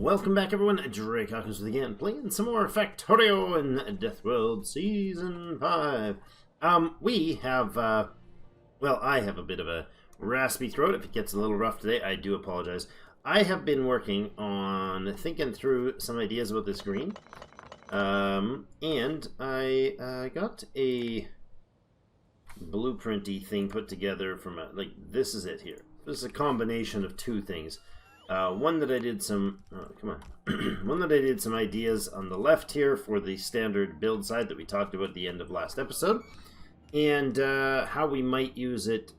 Welcome back, everyone. Drake Hawkins with again, playing some more Factorio in Deathworld Season 5. We have, well, I have a bit of a raspy throat. If it gets a little rough today, I do apologize. I have been working on thinking through some ideas about this green. And I got a blueprinty thing put together from a, like, this is it here. This is a combination of two things. One that I did some, one that I did some ideas on the left here for the standard build side that we talked about at the end of last episode, and how we might use it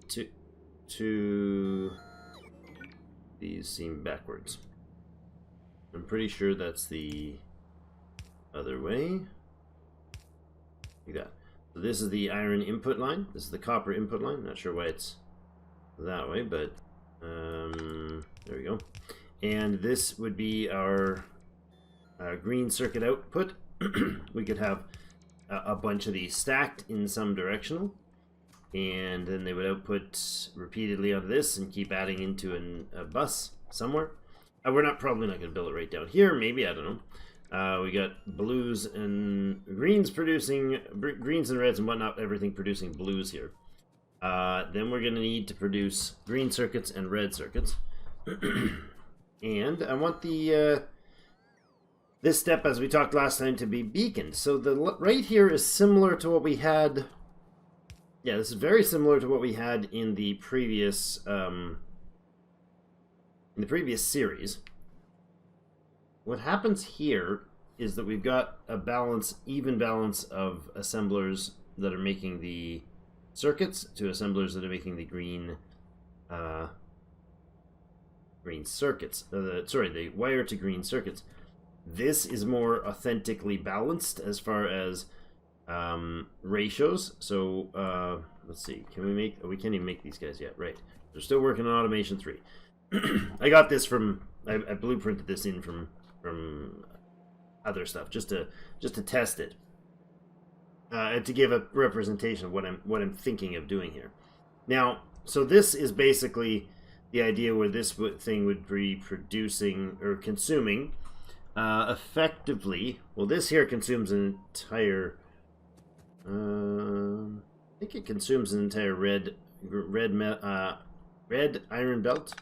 to these seem backwards. I'm pretty sure that's the other way, like that. So this is the iron input line. This is the copper input line. Not sure why it's that way, but there we go. And this would be our green circuit output. We could have a bunch of these stacked in some directional, and then they would output repeatedly onto this and keep adding into a bus somewhere. We're probably not going to build it right down here. Maybe, I don't know. We got blues and greens producing greens and reds and whatnot. Everything producing blues here. Then we're going to need to produce green circuits and red circuits. And I want the this step, as we talked last time, to be beaconed. So the right here is similar to what we had. Yeah, this is very similar to what we had in the previous series. What happens here is that we've got a even balance of assemblers that are making the circuits to assemblers that are making the green circuits. The wire to green circuits. This is more authentically balanced as far as ratios. So let's see. Can we make? Oh, we can't even make these guys yet. Right. They're still working on automation 3. I got this from. I blueprinted this in from other stuff just to test it. And to give a representation of what I'm thinking of doing here. Now, so this is basically the idea where this thing would be producing or consuming effectively. Well, this here consumes an entire. I think it consumes an entire red iron belt,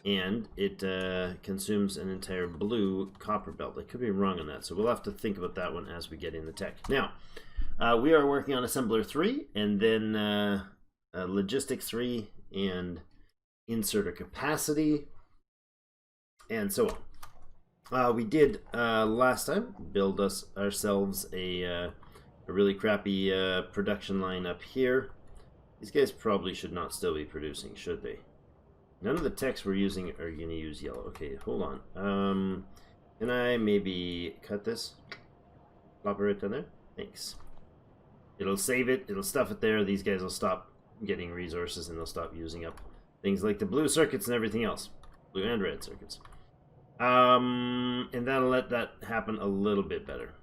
and it consumes an entire blue copper belt. I could be wrong on that, so we'll have to think about that one as we get in the tech. Now, we are working on Assembler 3, and then Logistics 3, and Inserter Capacity, and so on. We did, last time, build ourselves a really crappy production line up here. These guys probably should not still be producing, should they? None of the techs we're using are going to use yellow. Okay, hold on. Can I maybe cut this? Plop it right down there? Thanks. It'll save it. It'll stuff it there. These guys will stop getting resources and they'll stop using up things like the blue circuits and everything else. Blue and red circuits. And that'll let that happen a little bit better.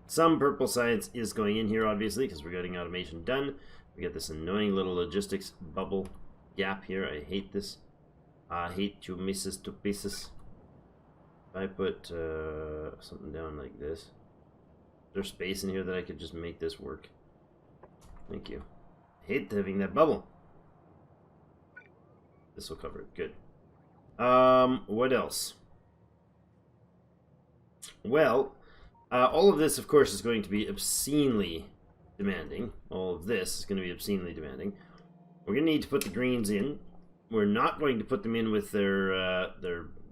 Some purple science is going in here, obviously, because we're getting automation done. We got this annoying little logistics bubble gap here. I hate this. I hate to misses to pieces. If I put something down like this, is there space in here that I could just make this work? Thank you. I hate having that bubble. This will cover it. Good. What else? Well, all of this, of course, is going to be obscenely demanding. All of this is going to be obscenely demanding. We're going to need to put the greens in. We're not going to put them in with their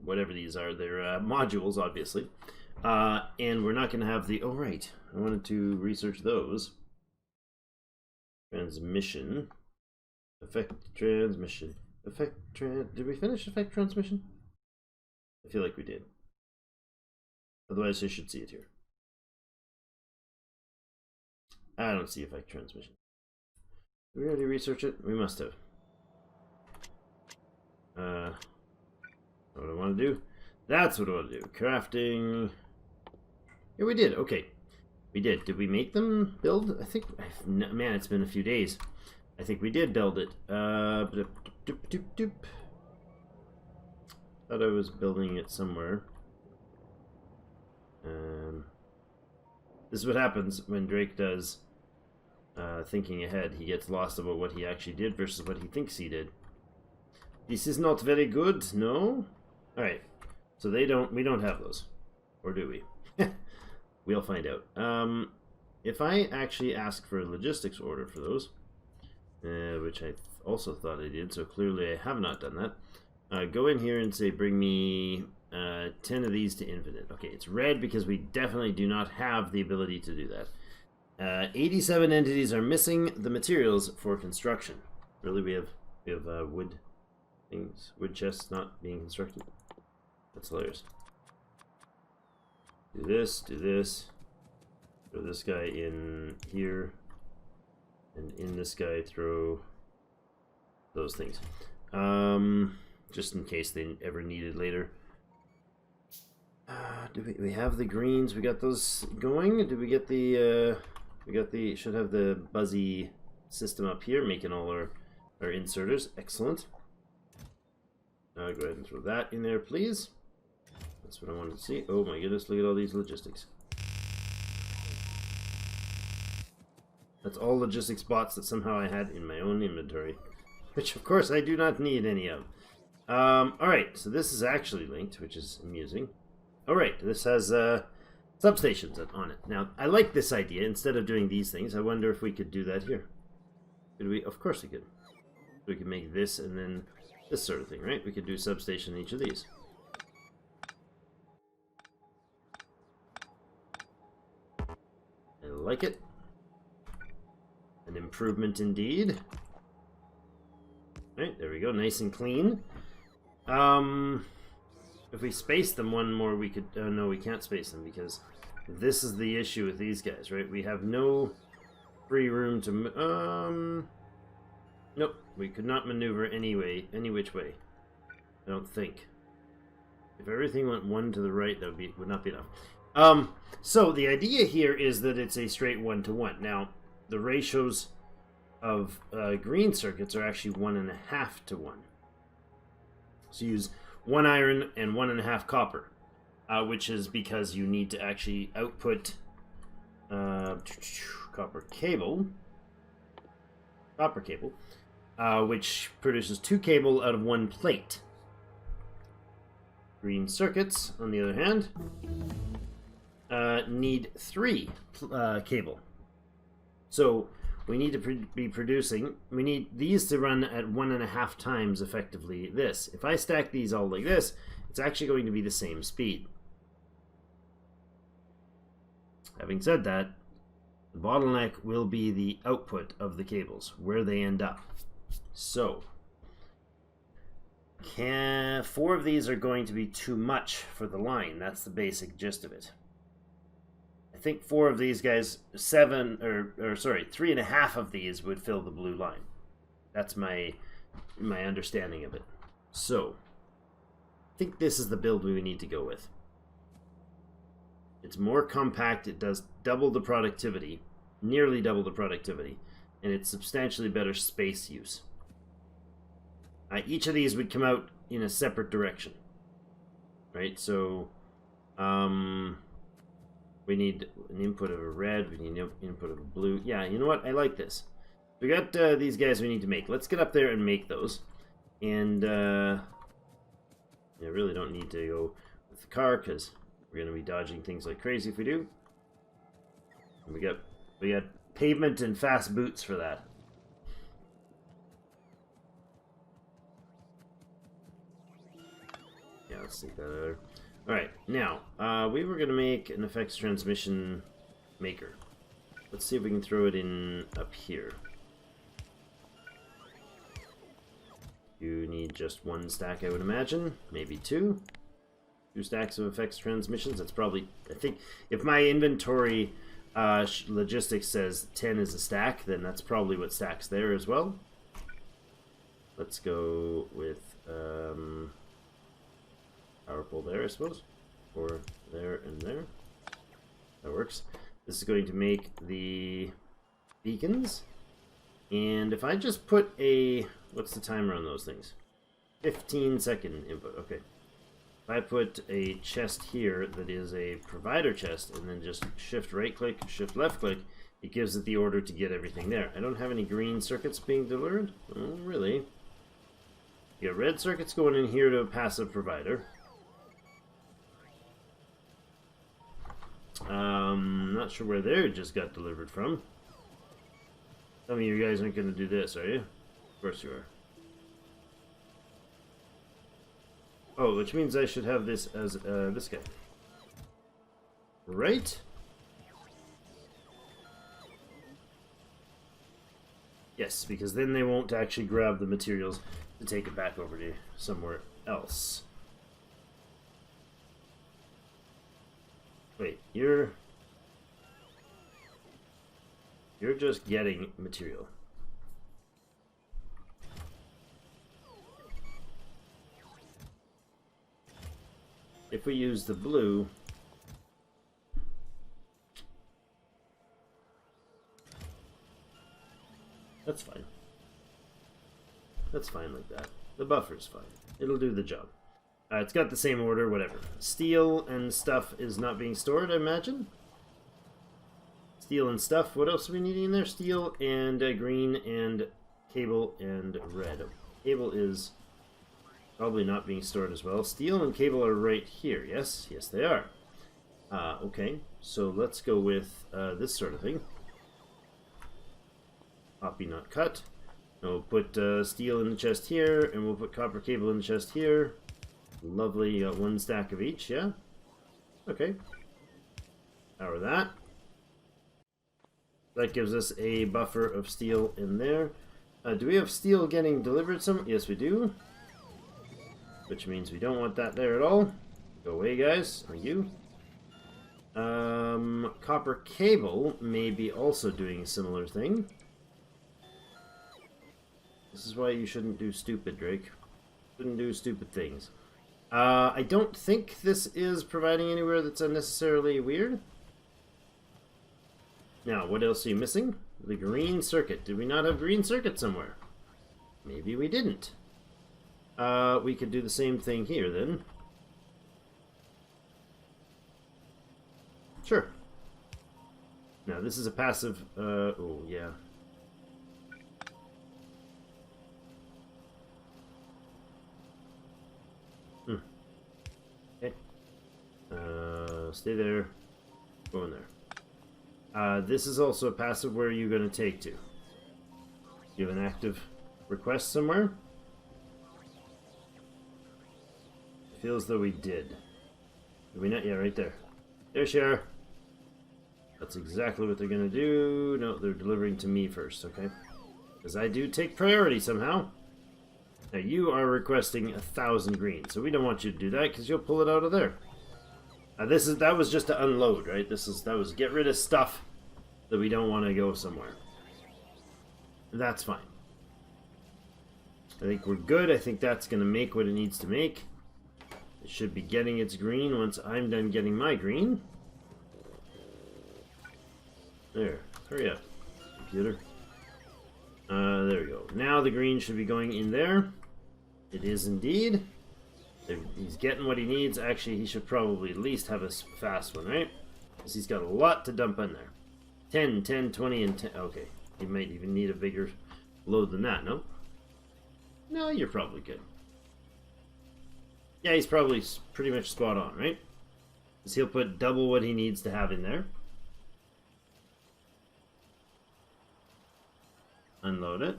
whatever these are, their modules, obviously. And we're not going to have the... Oh, right. I wanted to research those. Transmission. Effect transmission. Did we finish effect transmission? I feel like we did. Otherwise, I should see it here. I don't see effect transmission. Did we already research it? We must have. What do I want to do? That's what I want to do. Crafting. Yeah, we did. Okay. We did. Did we make them build? I think... Man, it's been a few days. I think we did build it. Thought I was building it somewhere. This is what happens when Drake does thinking ahead. He gets lost about what he actually did versus what he thinks he did. This is not very good, no? Alright, so we don't have those. Or do we? We'll find out. If I actually ask for a logistics order for those, which I also thought I did, so clearly I have not done that. Go in here and say, bring me 10 of these to infinite. Okay, it's red because we definitely do not have the ability to do that. 87 entities are missing the materials for construction. Really, we have wood things, wood chests not being constructed. That's hilarious. Do this, throw this guy in here, and in this guy throw those things. Just in case they ever need it later. Do we have the greens? We got those going? Did we get the, should have the buzzy system up here, making all our inserters. Excellent. Go ahead and throw that in there, please. That's what I wanted to see. Oh my goodness, look at all these logistics. That's all logistics bots that somehow I had in my own inventory. Which, of course, I do not need any of. Alright, so this is actually linked, which is amusing. Alright, this has substations on it. Now, I like this idea. Instead of doing these things, I wonder if we could do that here. Could we? Of course we could. We could make this and then this sort of thing, right? We could do substation in each of these. I like it. An improvement indeed. Right, there we go, nice and clean. If we space them one more, we could... no, we can't space them because this is the issue with these guys, right? We have no free room to... Nope, we could not maneuver any which way. I don't think. If everything went one to the right, that would not be enough. So the idea here is that it's a straight 1-to-1. Now, the ratios of green circuits are actually 1.5 to 1. So use 1 iron and 1.5 copper, which is because you need to actually output copper cable, which produces 2 cable out of 1 plate. Green circuits, on the other hand, need 3 cable. So we need to be producing, we need these to run at 1.5 times effectively this. If I stack these all like this, it's actually going to be the same speed. Having said that, the bottleneck will be the output of the cables, where they end up. So, 4 of these are going to be too much for the line. That's the basic gist of it. I think 4 of these guys, 3.5 of these would fill the blue line. That's my understanding of it. So, I think this is the build we need to go with. It's more compact, it does double the productivity, nearly double the productivity, and it's substantially better space use. Each of these would come out in a separate direction, right? So, we need an input of a red, we need an input of a blue. Yeah, you know what? I like this. We got these guys we need to make. Let's get up there and make those. And I really don't need to go with the car because we're going to be dodging things like crazy if we do. And we got pavement and fast boots for that. Yeah, let's take that out of there. Alright, now, we were going to make an effects transmission maker. Let's see if we can throw it in up here. You need just 1 stack, I would imagine. Maybe 2. 2 stacks of effects transmissions. That's probably, I think, if my inventory logistics says 10 is a stack, then that's probably what stacks there as well. Let's go with... power pole there, I suppose. Or there and there. That works. This is going to make the beacons. And if I just put a... What's the timer on those things? 15-second input. Okay. If I put a chest here that is a provider chest and then just shift right click, shift left click, it gives it the order to get everything there. I don't have any green circuits being delivered. Oh, really? You got red circuits going in here to a passive provider. Not sure where they just got delivered from. Some of you guys aren't going to do this, are you? Of course you are. Oh, which means I should have this as this guy. Right? Yes, because then they won't actually grab the materials to take it back over to somewhere else. Wait, you're just getting material. If we use the blue, that's fine. That's fine like that. The buffer's fine. It'll do the job. It's got the same order, whatever. Steel and stuff is not being stored, I imagine. Steel and stuff. What else are we needing in there? Steel and green and cable and red. Cable is probably not being stored as well. Steel and cable are right here. Yes, yes they are. Okay, so let's go with this sort of thing. Copy, not cut. And we'll put steel in the chest here, and we'll put copper cable in the chest here. Lovely, you got one stack of each, yeah? Okay. Power that. That gives us a buffer of steel in there. Do we have steel getting delivered some? Yes, we do. Which means we don't want that there at all. Go away, guys. Thank you. Copper cable may be also doing a similar thing. This is why you shouldn't do stupid, Drake. Shouldn't do stupid things. I don't think this is providing anywhere that's unnecessarily weird. Now, what else are you missing? The green circuit. Did we not have green circuit somewhere? Maybe we didn't. We could do the same thing here, then. Sure. Now, this is a passive... oh, yeah. Okay. Stay there. Go in there. This is also a passive. Where are you going to take to? You have an active request somewhere? It feels as though we did. Did we not? Yeah, right there. There, Cher. That's exactly what they're going to do. No, they're delivering to me first, okay? Because I do take priority somehow. Now, you are requesting 1,000 green, so we don't want you to do that because you'll pull it out of there. That was just to unload, right? That was get rid of stuff that we don't want to go somewhere. That's fine. I think we're good. I think that's going to make what it needs to make. It should be getting its green once I'm done getting my green. There. Hurry up, computer. There we go. Now the green should be going in there. It is indeed. He's getting what he needs. Actually, he should probably at least have a fast one, right? Because he's got a lot to dump in there. 10, 10, 20, and 10. Okay. He might even need a bigger load than that, no? No, you're probably good. Yeah, he's probably pretty much spot on, right? Because he'll put double what he needs to have in there. Unload it.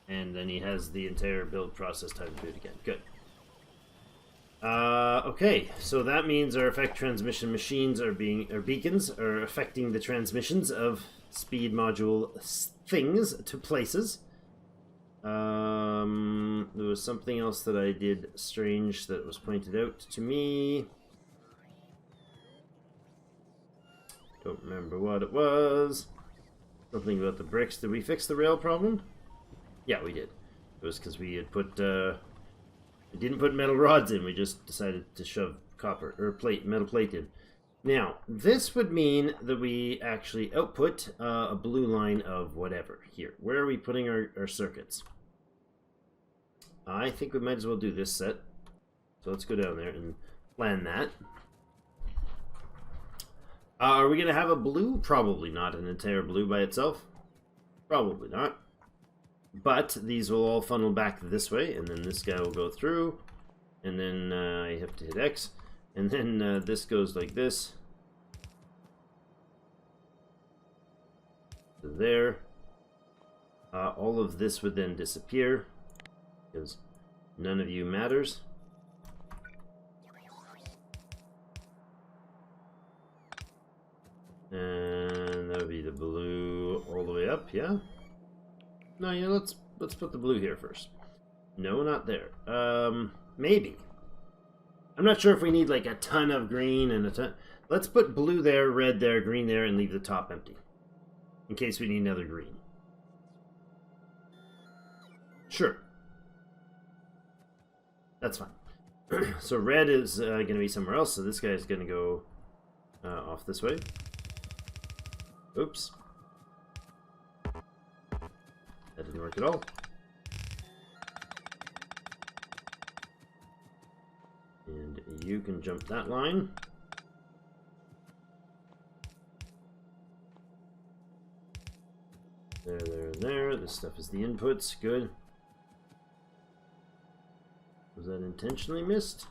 And then he has the entire build process time to do it again. Good. Okay, so that means our effect transmission machines are beacons are affecting the transmissions of speed module things to places. There was something else that I did strange that was pointed out to me. Don't remember what it was. Something about the bricks. Did we fix the rail problem? Yeah, we did. It was because we had put we didn't put metal rods in. We just decided to shove copper or metal plate in. Now, this would mean that we actually output a blue line of whatever here. Where are we putting our circuits? I think we might as well do this set. So let's go down there, and plan that. Are we going to have a blue? Probably not an entire blue by itself. Probably not. But these will all funnel back this way, and then this guy will go through, and then I have to hit X, and then this goes like this. So there. All of this would then disappear, because none of you matters. And that would be the blue all the way up, yeah? No, yeah, let's put the blue here first. No, not there. Maybe. I'm not sure if we need like a ton of green and a ton. Let's put blue there, red there, green there, and leave the top empty. In case we need another green. Sure. That's fine. So red is going to be somewhere else, so this guy is going to go off this way. Oops. That didn't work at all. And you can jump that line. There, there, there. This stuff is the inputs. Good. Was that intentionally missed?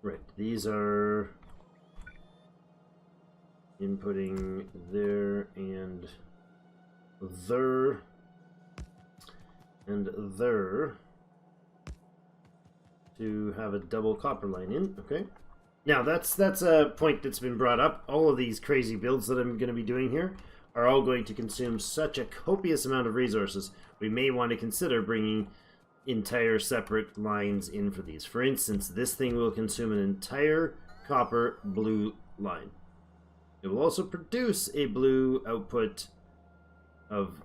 Right, these are inputting there and there and there to have a double copper line in. Okay. Now that's a point that's been brought up. All of these crazy builds that I'm going to be doing here are all going to consume such a copious amount of resources. We may want to consider bringing entire separate lines in for these. For instance, this thing will consume an entire copper blue line. It will also produce a blue output of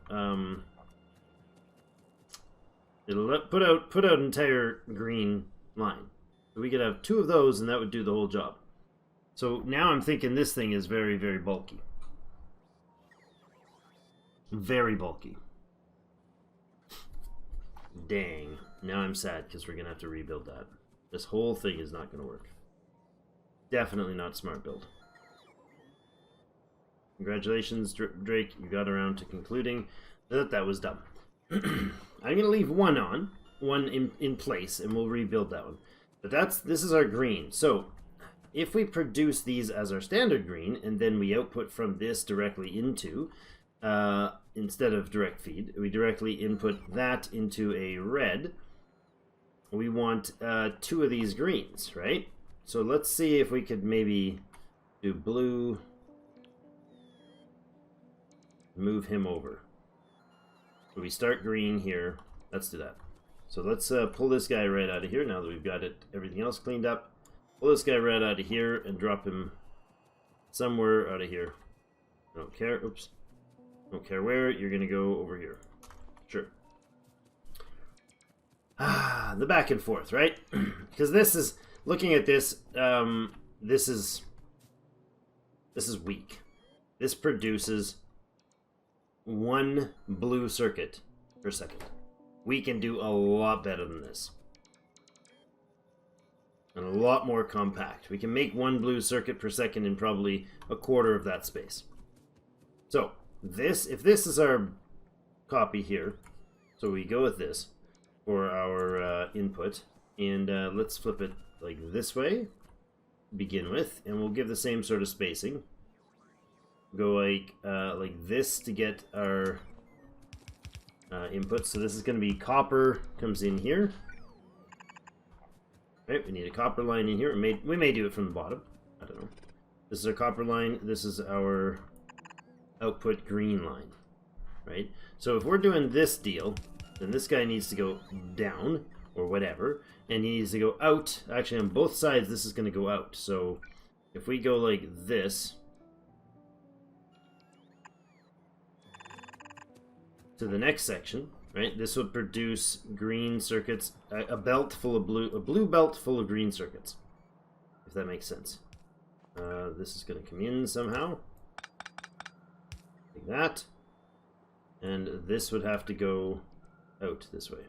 it'll put out entire green line. So we could have two of those and that would do the whole job. So now I'm thinking this thing is very, very bulky. Very bulky. Dang. Now I'm sad because we're going to have to rebuild that. This whole thing is not going to work. Definitely not a smart build. Congratulations, Drake. You got around to concluding that that was dumb. I'm going to leave one in place, and we'll rebuild that one. But this is our green. So if we produce these as our standard green, and then we output from this directly into, instead of direct feed, we directly input that into a red. We want two of these greens, right? So let's see if we could maybe do blue, move him over. So we start green here. Let's do that. So let's pull this guy right out of here now that we've got everything else cleaned up. Pull this guy right out of here and drop him somewhere out of here. I don't care. Oops. Don't care where. You're going to go over here. Sure. The back and forth, right? Because this is, looking at this, this is weak. This produces one blue circuit per second. We can do a lot better than this. And a lot more compact. We can make one blue circuit per second in probably a quarter of that space. So, if this is our copy here, so we go with this for our input, and let's flip it like this way, begin with, and we'll give the same sort of spacing. Go like this to get our input. So this is going to be copper comes in here. Right, we need a copper line in here. We may do it from the bottom. I don't know. This is our copper line. This is our output green line. Right? So if we're doing this deal, then this guy needs to go down or whatever, and he needs to go out. Actually, on both sides, this is going to go out. So if we go like this to the next section, right? This would produce green circuits, a belt full of blue, a blue belt full of green circuits, if that makes sense. This is going to come in somehow, like that, and this would have to go out this way.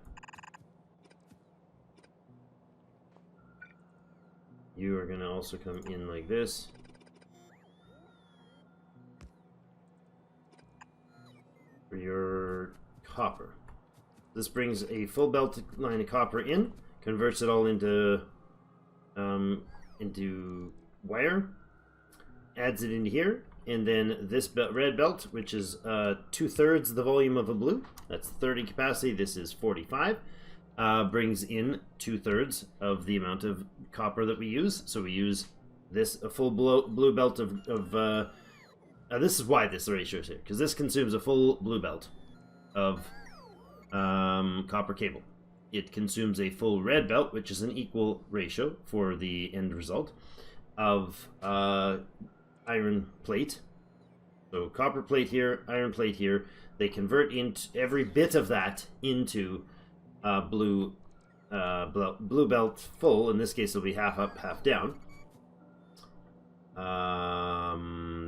You are going to also come in like this. For your copper. This brings a full belt line of copper in, converts it all into wire, adds it into here, and then this red belt, which is 2/3 the volume of a blue, that's 30 capacity, this is 45, brings in 2/3 of the amount of copper that we use. So we use this, a full blue belt of this is why this ratio is here, because this consumes a full blue belt of copper cable. It consumes a full red belt, which is an equal ratio for the end result, of iron plate. So copper plate here, iron plate here. They convert into every bit of that into blue belt full. In this case, it'll be half up, half down.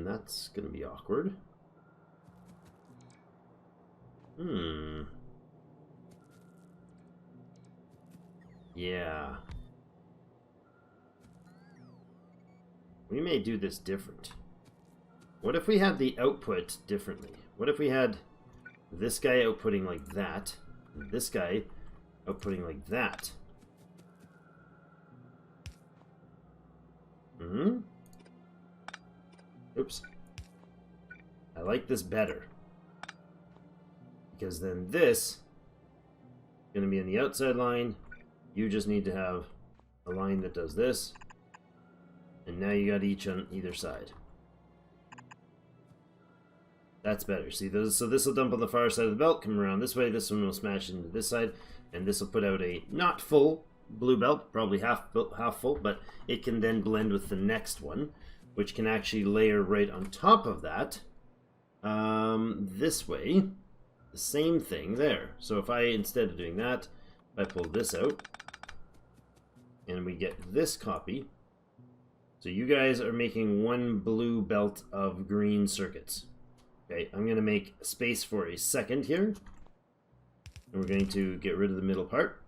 That's gonna be awkward. Yeah. We may do this different. What if we had the output differently? What if we had this guy outputting like that, and this guy outputting like that? Oops. I like this better. Because then this is going to be in the outside line. You just need to have a line that does this. And now you got each on either side. That's better. See, so this will dump on the far side of the belt, come around this way. This one will smash into this side. And this will put out a not full blue belt, probably half full, but it can then blend with the next one, which can actually layer right on top of that. This way, the same thing there. So if I, instead of doing that, I pull this out, and we get this copy. So you guys are making one blue belt of green circuits. Okay, I'm going to make space for a second here. And we're going to get rid of the middle part.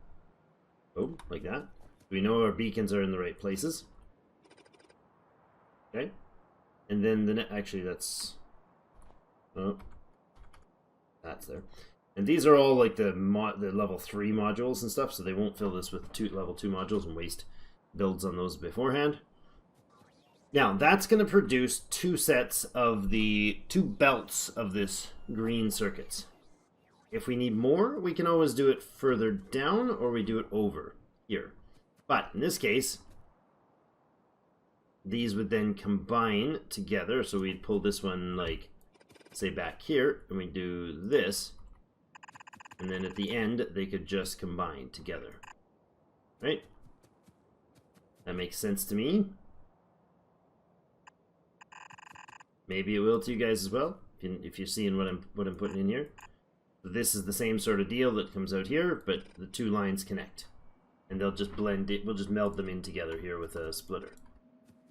Boom, like that. We know our beacons are in the right places. Okay. And then actually that's... Oh. That's there. And these are all like the level 3 modules and stuff, so they won't fill this with level 2 modules and waste builds on those beforehand. Now, that's going to produce 2 sets of the 2 belts of this green circuits. If we need more, we can always do it further down, or we do it over here. But in this case, these would then combine together. So we'd pull this one, like, say back here, and we do this. And then at the end, they could just combine together. Right? That makes sense to me. Maybe it will to you guys as well, if you're seeing what I'm putting in here. This is the same sort of deal that comes out here, but the 2 lines connect. And they'll just blend it, we'll just meld them in together here with a splitter.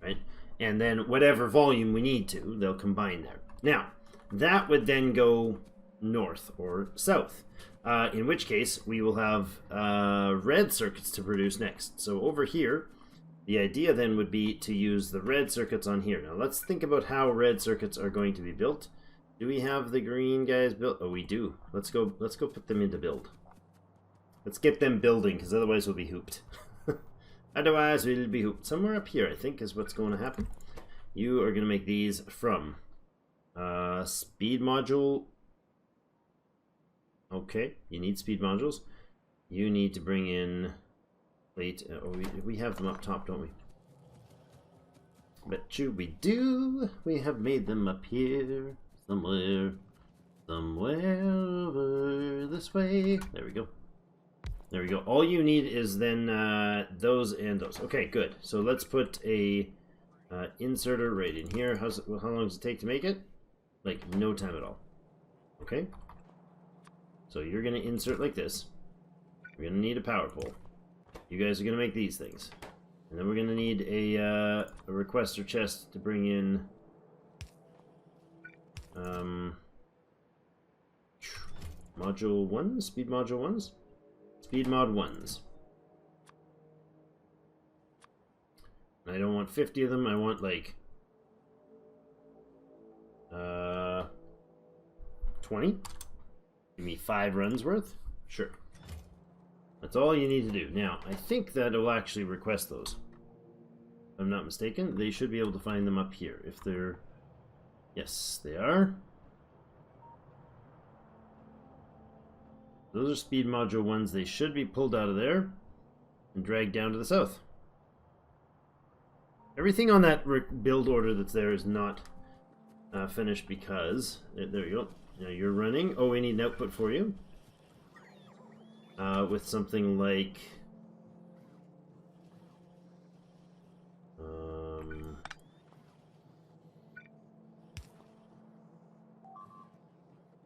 Right? And then whatever volume we need to, they'll combine there. Now, that would then go north or south. In which case, we will have red circuits to produce next. So over here, the idea then would be to use the red circuits on here. Now let's think about how red circuits are going to be built. Do we have the green guys built? Oh, we do. Let's go put them into build. Let's get them building, because otherwise we'll be hooped. Otherwise we'll be hooped. Somewhere up here, I think, is what's going to happen. You are going to make these from speed module. Okay, you need speed modules. You need to bring in plate. Oh, we have them up top, don't we? Bet you we do. We have made them up here. Somewhere over this way. There we go. There we go. All you need is then those and those. Okay, good. So let's put a inserter right in here. How long does it take to make it? Like no time at all. Okay. So you're gonna insert like this. We're gonna need a power pole. You guys are gonna make these things, and then we're gonna need a requester chest to bring in. Module 1? Speed module 1s? Speed mod 1s. I don't want 50 of them, I want like 20. Give me 5 runs worth? Sure. That's all you need to do. Now, I think that it will actually request those. If I'm not mistaken, they should be able to find them up here. If they're... Yes, they are. Those are speed module 1s. They should be pulled out of there and dragged down to the south. Everything on that build order that's there is not finished because... there you go. Now you're running. Oh, we need an output for you. With something like...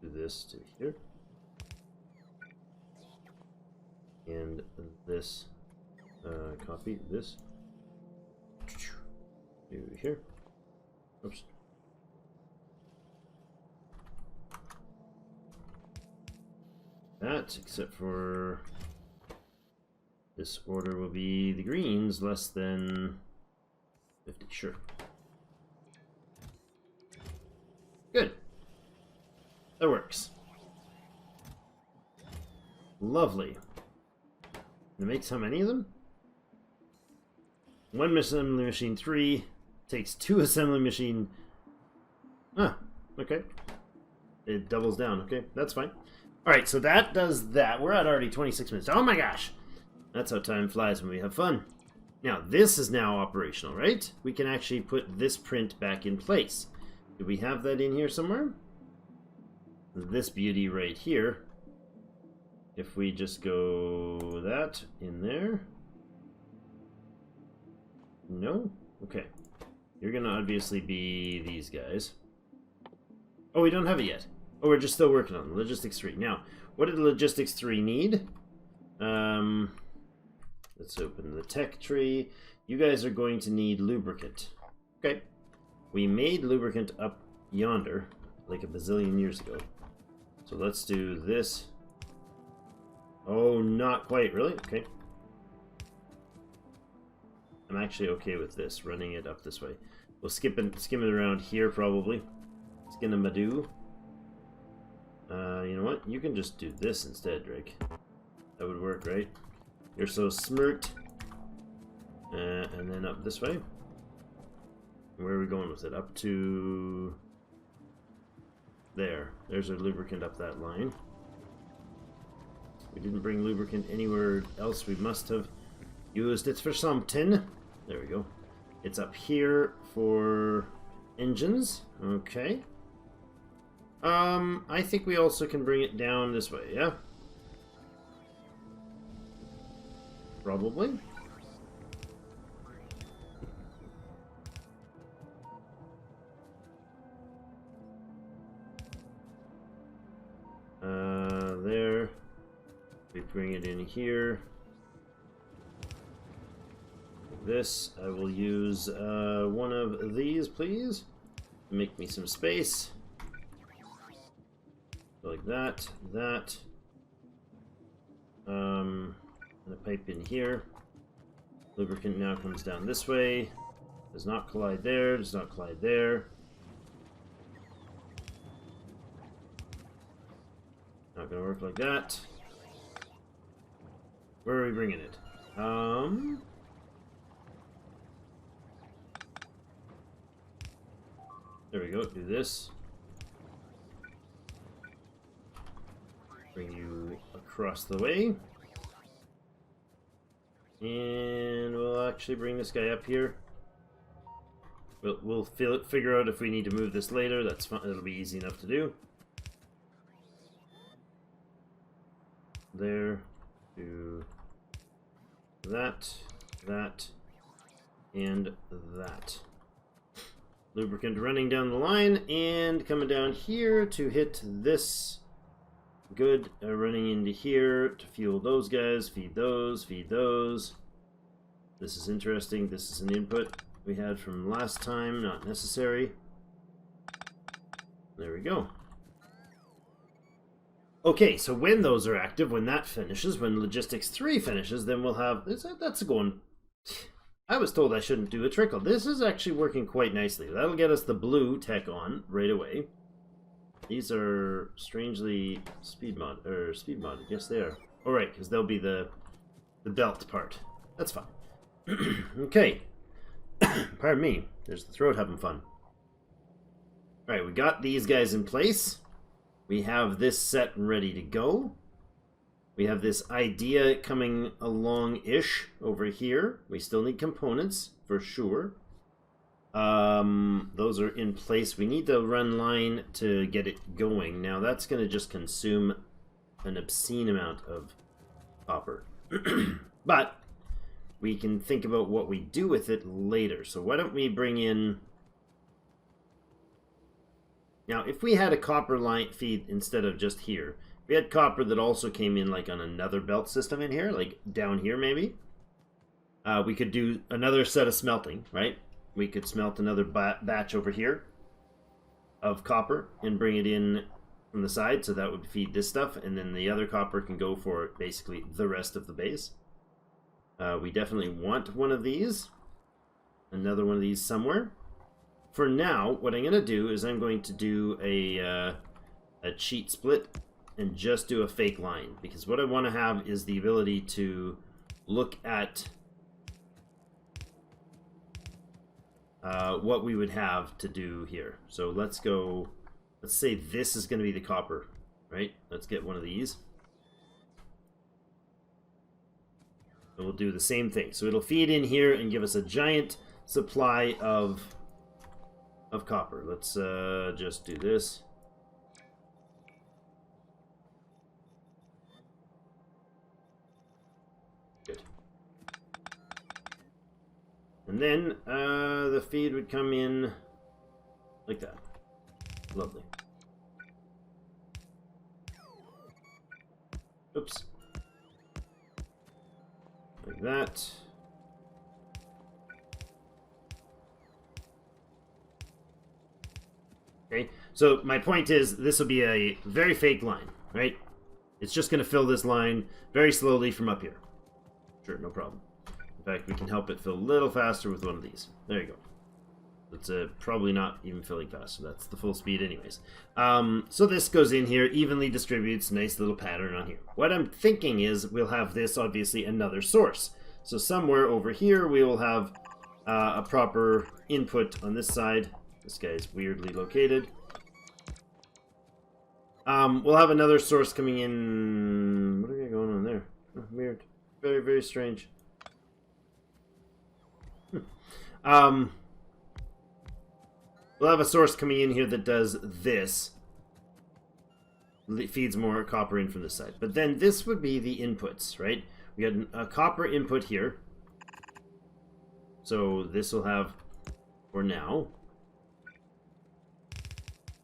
do this to here. And this, copy this to here. Oops. That, except for this order will be the greens less than 50, sure. Good. That works. Lovely. It makes how many of them? 1 assembly machine 3 takes 2 assembly machine. Ah, okay. It doubles down. Okay, that's fine. All right, so that does that. We're at already 26 minutes. Oh my gosh, that's how time flies when we have fun. Now this is now operational, right? We can actually put this print back in place. Do we have that in here somewhere? This beauty right here. If we just go that in there. No? Okay. You're gonna obviously be these guys. Oh, we don't have it yet. Oh, we're just still working on Logistics 3. Now, what did Logistics 3 need? Let's open the tech tree. You guys are going to need lubricant. Okay. We made lubricant up yonder like a bazillion years ago. So let's do this. Oh, not quite, really? Okay. I'm actually okay with this, running it up this way. We'll skim it around here, probably. Skin-a-madoo. You know what? You can just do this instead, Drake. That would work, right? You're so smirked. And then up this way. Where are we going with it? Up to... there. There's our lubricant up that line. We didn't bring lubricant anywhere else. We must have used it for something. There we go. It's up here for engines. Okay. I think we also can bring it down this way, yeah? Probably. There. We bring it in here. This, I will use one of these, please. Make me some space. Like that, that. And a pipe in here. Lubricant now comes down this way. Does not collide there, does not collide there. Not gonna work like that. Where are we bringing it? There we go, do this. Bring you across the way. And we'll actually bring this guy up here. We'll figure out if we need to move this later. That's fine. It'll be easy enough to do. There. To that. That. And that. Lubricant running down the line and coming down here to hit this. Good. Running into here to fuel those guys. Feed those. Feed those. This is interesting. This is an input we had from last time. Not necessary. There we go. Okay, so when those are active, when that finishes, when Logistics 3 finishes, then we'll have... That's going... I was told I shouldn't do a trickle. This is actually working quite nicely. That'll get us the blue tech on right away. These are strangely speed modded. Yes, they are. All right, because they'll be the belt part. That's fine. Okay. Pardon me. There's the throat having fun. All right, we got these guys in place. We have this set ready to go. We have this idea coming along-ish over here. We still need components, for sure. Those are in place. We need to run line to get it going. Now, that's going to just consume an obscene amount of copper. But we can think about what we do with it later. So why don't we bring in... Now, if we had a copper line feed instead of just here, if we had copper that also came in like on another belt system in here, like down here maybe, we could do another set of smelting, right? We could smelt another batch over here of copper and bring it in from the side, so that would feed this stuff, and then the other copper can go for basically the rest of the base. We definitely want one of these, another one of these somewhere. For now, what I'm going to do is I'm going to do a cheat split and just do a fake line, because what I want to have is the ability to look at what we would have to do here. So let's go, let's say this is going to be the copper, right? Let's get one of these. And we'll do the same thing. So it'll feed in here and give us a giant supply of copper. Let's just do this. Good. And then the feed would come in like that. Lovely. Oops. Like that. Okay, so my point is this will be a very fake line, right? It's just going to fill this line very slowly from up here. Sure, no problem. In fact, we can help it fill a little faster with one of these. There you go. It's probably not even filling faster. That's the full speed anyways. So this goes in here, evenly distributes, nice little pattern on here. What I'm thinking is we'll have this, obviously, another source. So somewhere over here we will have a proper input on this side. This guy is weirdly located. We'll have another source coming in. What do we got going on there? Oh, weird. Very, very strange. We'll have a source coming in here that does this. It feeds more copper in from this side. But then this would be the inputs, right? We got a copper input here. So this will have, for now,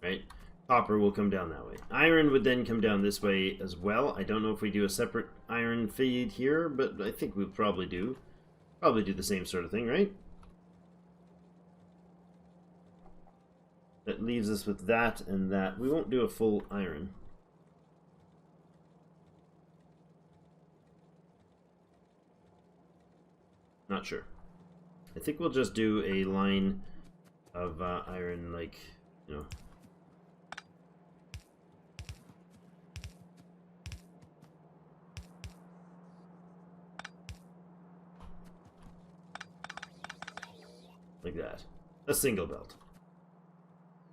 right? Copper will come down that way. Iron would then come down this way as well. I don't know if we do a separate iron feed here, but I think we'll probably do. Probably do the same sort of thing, right? That leaves us with that and that. We won't do a full iron. Not sure. I think we'll just do a line of iron, like, you know. Like that. A single belt.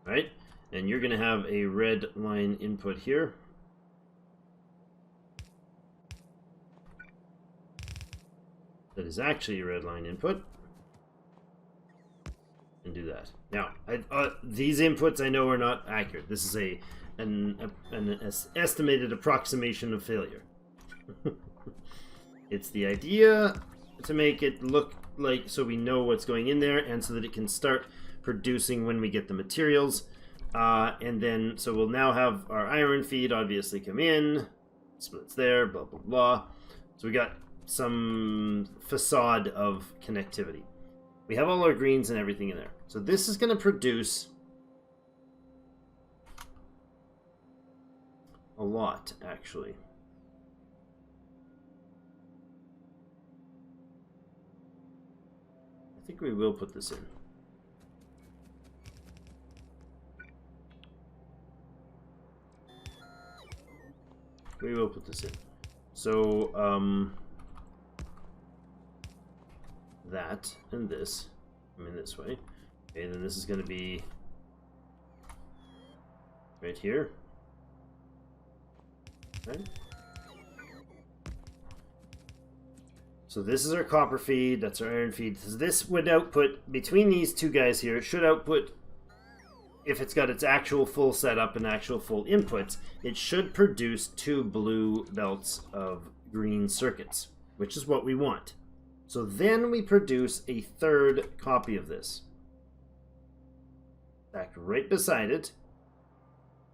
Right? And you're going to have a red line input here. That is actually a red line input. And do that. Now, these inputs I know are not accurate. This is an estimated approximation of failure. It's the idea to make it look like, so we know what's going in there and so that it can start producing when we get the materials. And then, so we'll now have our iron feed obviously come in, splits there, blah, blah, blah. So we got some facade of connectivity. We have all our greens and everything in there. So this is going to produce a lot, actually. I think we will put this in. We will put this in. So, that and this. I mean, this way. Okay, then this is going to be right here. Okay. So this is our copper feed, that's our iron feed. So this would output, between these two guys here, it should output, if it's got its actual full setup and actual full inputs, it should produce 2 blue belts of green circuits, which is what we want. So then we produce a 3rd copy of this. Back right beside it,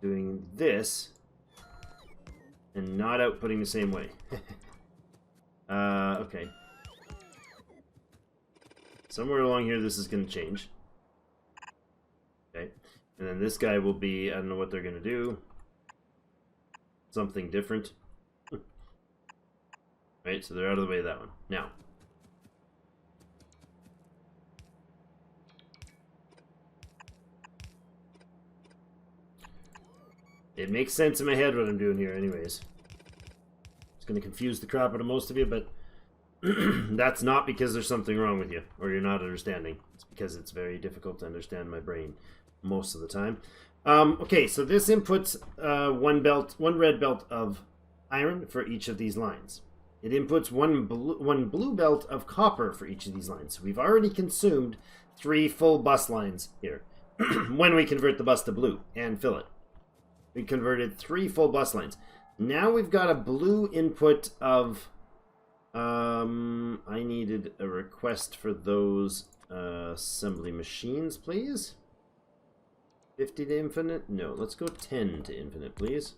doing this, and not outputting the same way. Okay. Somewhere along here this is going to change. Okay. And then this guy will be, I don't know what they're going to do. Something different. Right, so they're out of the way of that one. Now. It makes sense in my head what I'm doing here anyways. It's going to confuse the crap out of most of you, but that's not because there's something wrong with you or you're not understanding. It's because it's very difficult to understand my brain most of the time. Okay, so this inputs one red belt of iron for each of these lines. It inputs one blue belt of copper for each of these lines. So we've already consumed 3 full bus lines here when we convert the bus to blue and fill it. We converted 3 full bus lines. Now we've got a blue input of... I needed a request for those assembly machines, please. 50 to infinite? No, let's go 10 to infinite, please.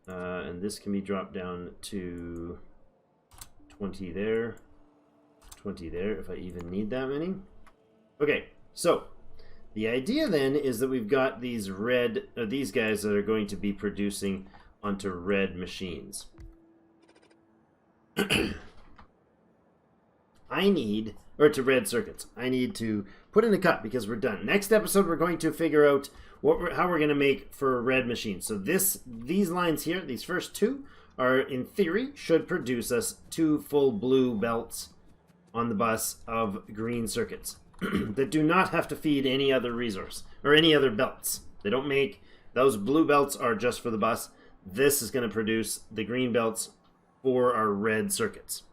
And this can be dropped down to 20 there, 20 there, if I even need that many. Okay, so the idea then is that we've got these these guys that are going to be producing onto red machines. To red circuits. I need to put in a cut because we're done. Next episode, we're going to figure out how we're going to make for red machines. So these lines here, these first 2, are in theory should produce us 2 full blue belts on the bus of green circuits that do not have to feed any other resource or any other belts. They don't make those blue belts are just for the bus. This is going to produce the green belts for our red circuits.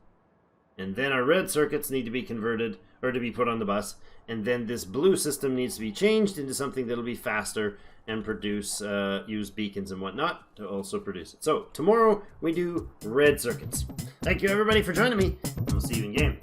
And then our red circuits need to be converted or to be put on the bus. And then this blue system needs to be changed into something that'll be faster and produce, use beacons and whatnot to also produce it. So tomorrow we do red circuits. Thank you everybody for joining me. We'll see you in game.